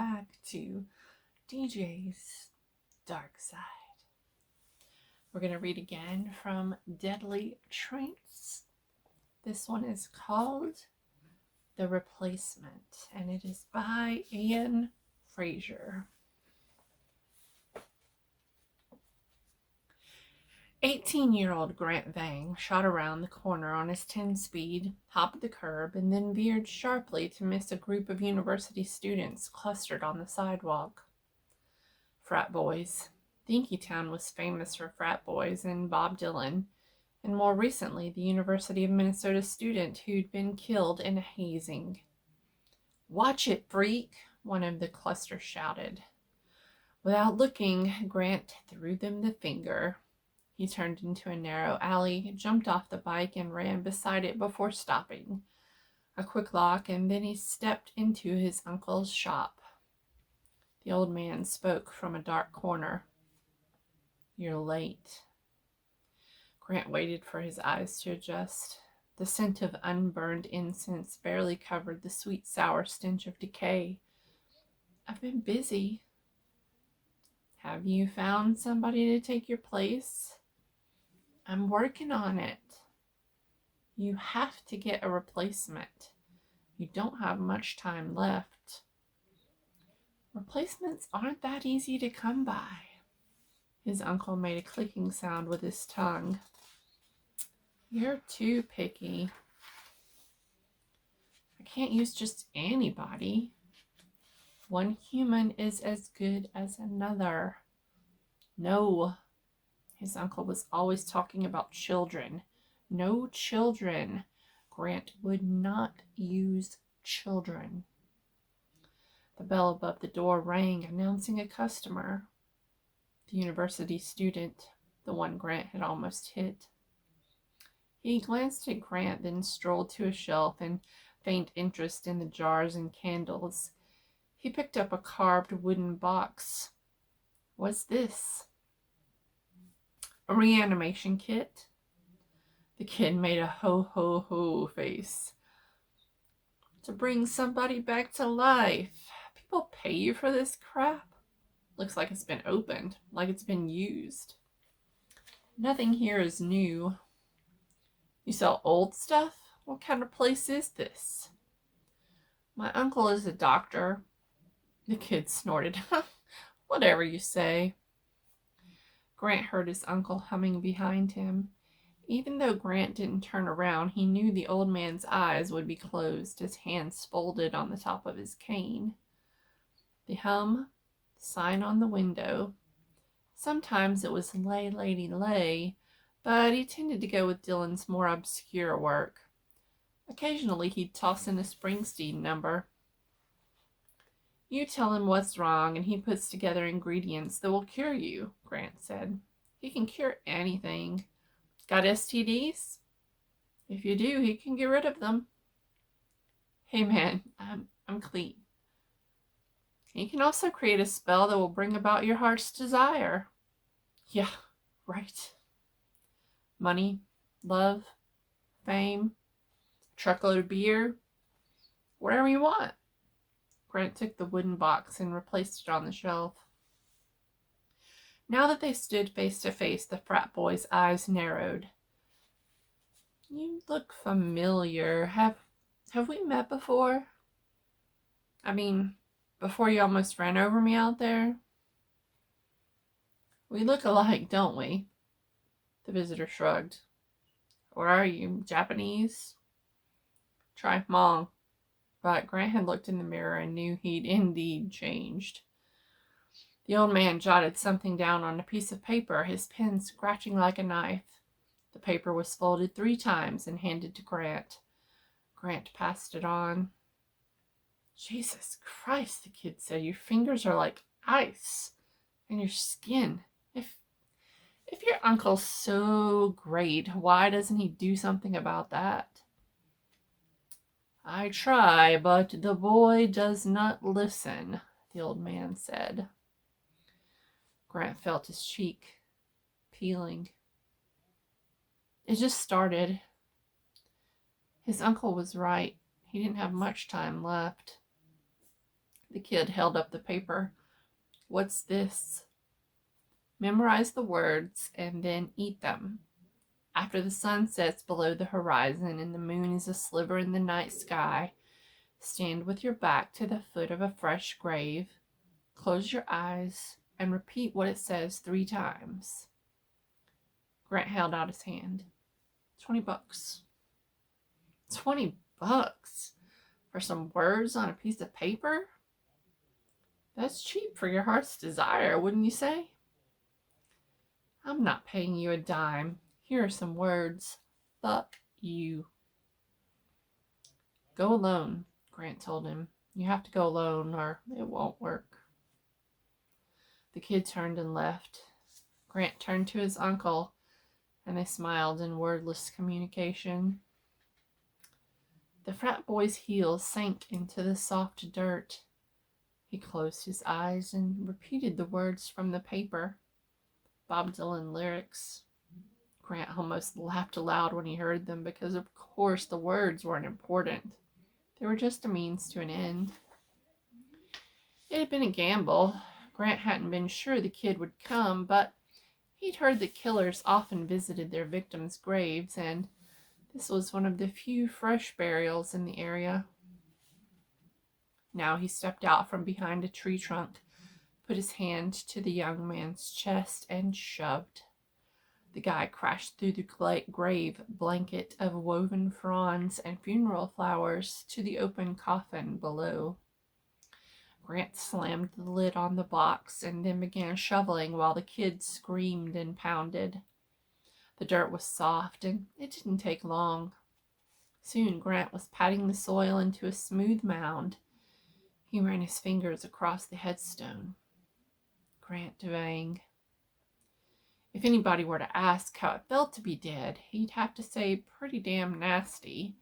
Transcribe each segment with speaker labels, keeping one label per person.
Speaker 1: back to DJ's Darkside. We're going to read again from Deadly Traits. This one is called The Replacement, and it is by Ian Fraser. 18-year-old Grant Vang shot around the corner on his 10-speed, hopped the curb, and then veered sharply to miss a group of university students clustered on the sidewalk. Frat boys. Dinkytown was famous for frat boys and Bob Dylan, and more recently the University of Minnesota student who'd been killed in a hazing. "Watch it, freak!" one of the cluster shouted. Without looking, Grant threw them the finger. He turned into a narrow alley, jumped off the bike, and ran beside it before stopping. A quick lock, and then he stepped into his uncle's shop. The old man spoke from a dark corner. "You're late." Grant waited for his eyes to adjust. The scent of unburned incense barely covered the sweet, sour stench of decay. "I've been busy." "Have you found somebody to take your place?" "I'm working on it." "You have to get a replacement. You don't have much time left." "Replacements aren't that easy to come by." His uncle made a clicking sound with his tongue. "You're too picky." "I can't use just anybody. One human is as good as another." "No." His uncle was always talking about children. No children. Grant would not use children. The bell above the door rang, announcing a customer. The university student, the one Grant had almost hit. He glanced at Grant, then strolled to a shelf in faint interest in the jars and candles. He picked up a carved wooden box. "What's this?" "A reanimation kit." The kid made a ho-ho-ho face. "To bring somebody back to life. People pay you for this crap?" "Looks like it's been opened, like it's been used." "Nothing here is new." "You sell old stuff? What kind of place is this?" "My uncle is a doctor." The kid snorted. "Whatever you say." Grant heard his uncle humming behind him. Even though Grant didn't turn around, he knew the old man's eyes would be closed, his hands folded on the top of his cane. The hum, the sign on the window. Sometimes it was "Lay, Lady, Lay," but he tended to go with Dylan's more obscure work. Occasionally he'd toss in a Springsteen number. "You tell him what's wrong, and he puts together ingredients that will cure you," Grant said. "He can cure anything. Got STDs? If you do, he can get rid of them." "Hey man, I'm clean." "He can also create a spell that will bring about your heart's desire." "Yeah, right." "Money, love, fame, a truckload of beer, whatever you want." Grant took the wooden box and replaced it on the shelf. Now that they stood face to face, the frat boy's eyes narrowed. "You look familiar. Have we met before? I mean, before you almost ran over me out there?" "We look alike, don't we?" The visitor shrugged. "Or are you Japanese?" "Try Hmong." But Grant had looked in the mirror and knew he'd indeed changed. The old man jotted something down on a piece of paper, his pen scratching like a knife. The paper was folded 3 times and handed to Grant. Grant passed it on. "Jesus Christ," the kid said, "your fingers are like ice. And your skin. If your uncle's so great, why doesn't he do something about that?" "I try, but the boy does not listen," the old man said. Grant felt his cheek peeling. It just started. His uncle was right. He didn't have much time left. The kid held up the paper. What's this? Memorize the words and then eat them. After the sun sets below the horizon and the moon is a sliver in the night sky, stand with your back to the foot of a fresh grave, close your eyes, and repeat what it says 3 times. Grant held out his hand. $20. $20 for some words on a piece of paper? That's cheap for your heart's desire, wouldn't you say? I'm not paying you a dime. Here are some words. Fuck you. Go alone, Grant told him. You have to go alone or it won't work. The kid turned and left. Grant turned to his uncle, and they smiled in wordless communication. The frat boy's heels sank into the soft dirt. He closed his eyes and repeated the words from the paper. Bob Dylan lyrics. Grant almost laughed aloud when he heard them because, of course, the words weren't important. They were just a means to an end. It had been a gamble. Grant hadn't been sure the kid would come, but he'd heard that killers often visited their victims' graves, and this was one of the few fresh burials in the area. Now he stepped out from behind a tree trunk, put his hand to the young man's chest, and shoved. The guy crashed through the grave blanket of woven fronds and funeral flowers to the open coffin below. Grant slammed the lid on the box and then began shoveling while the kid screamed and pounded. The dirt was soft, and it didn't take long. Soon Grant was patting the soil into a smooth mound. He ran his fingers across the headstone. Grant Devang. If anybody were to ask how it felt to be dead, he'd have to say pretty damn nasty.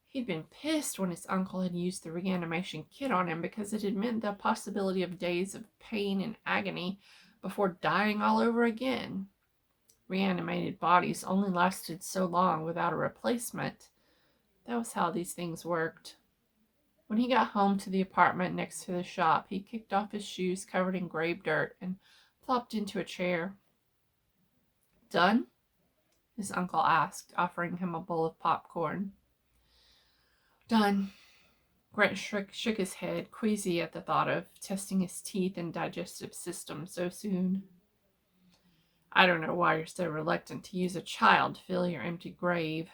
Speaker 1: He'd been pissed when his uncle had used the reanimation kit on him because it had meant the possibility of days of pain and agony before dying all over again. Reanimated bodies only lasted so long without a replacement. That was how these things worked. When he got home to the apartment next to the shop, he kicked off his shoes covered in grave dirt and plopped into a chair. Done? His uncle asked, offering him a bowl of popcorn. Done. Grant shook his head, queasy at the thought of testing his teeth and digestive system so soon. I don't know why you're so reluctant to use a child to fill your empty grave.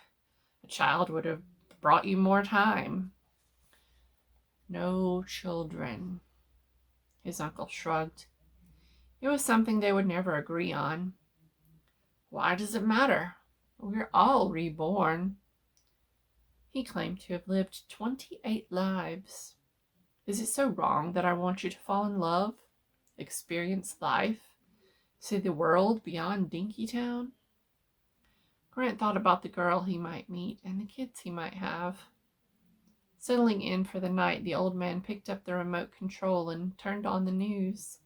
Speaker 1: A child would have brought you more time. No children. His uncle shrugged. It was something they would never agree on. Why does it matter? We're all reborn. He claimed to have lived 28 lives. Is it so wrong that I want you to fall in love, experience life, see the world beyond Dinkytown? Grant thought about the girl he might meet and the kids he might have. Settling in for the night, the old man picked up the remote control and turned on the news.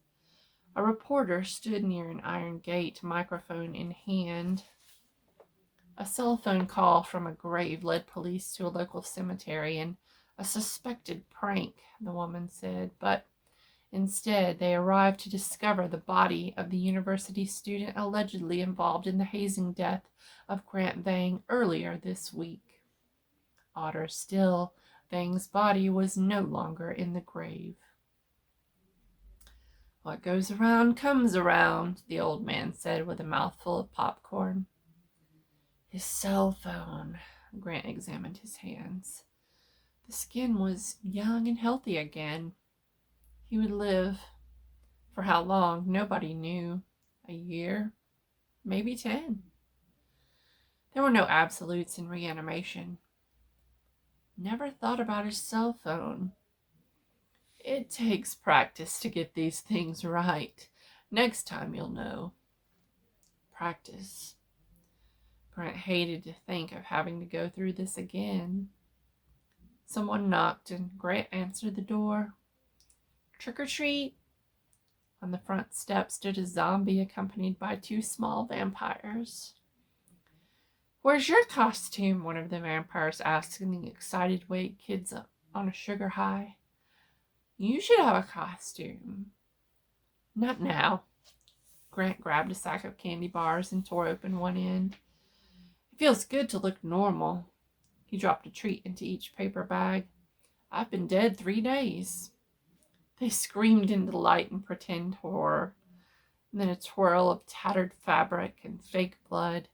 Speaker 1: A reporter stood near an iron gate, microphone in hand. A cell phone call from a grave led police to a local cemetery and a suspected prank, the woman said, but instead they arrived to discover the body of the university student allegedly involved in the hazing death of Grant Vang earlier this week. Odder still, Vang's body was no longer in the grave. What goes around comes around, the old man said with a mouthful of popcorn. His cell phone. Grant examined his hands. The skin was young and healthy again. He would live. For how long, nobody knew. A year? Maybe 10. There were no absolutes in reanimation. Never thought about his cell phone. It takes practice to get these things right. Next time you'll know. Practice. Grant hated to think of having to go through this again. Someone knocked and Grant answered the door. Trick or treat. On the front step stood a zombie accompanied by 2 small vampires. Where's your costume? One of the vampires asked in the excited way kids on a sugar high. You should have a costume. Not now. Grant grabbed a sack of candy bars and tore open one end. It feels good to look normal. He dropped a treat into each paper bag. I've been dead 3 days. They screamed in delight and pretend horror. And then a twirl of tattered fabric and fake blood.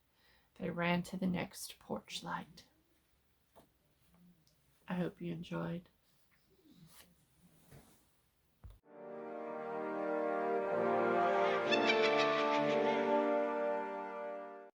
Speaker 1: They ran to the next porch light. I hope you enjoyed.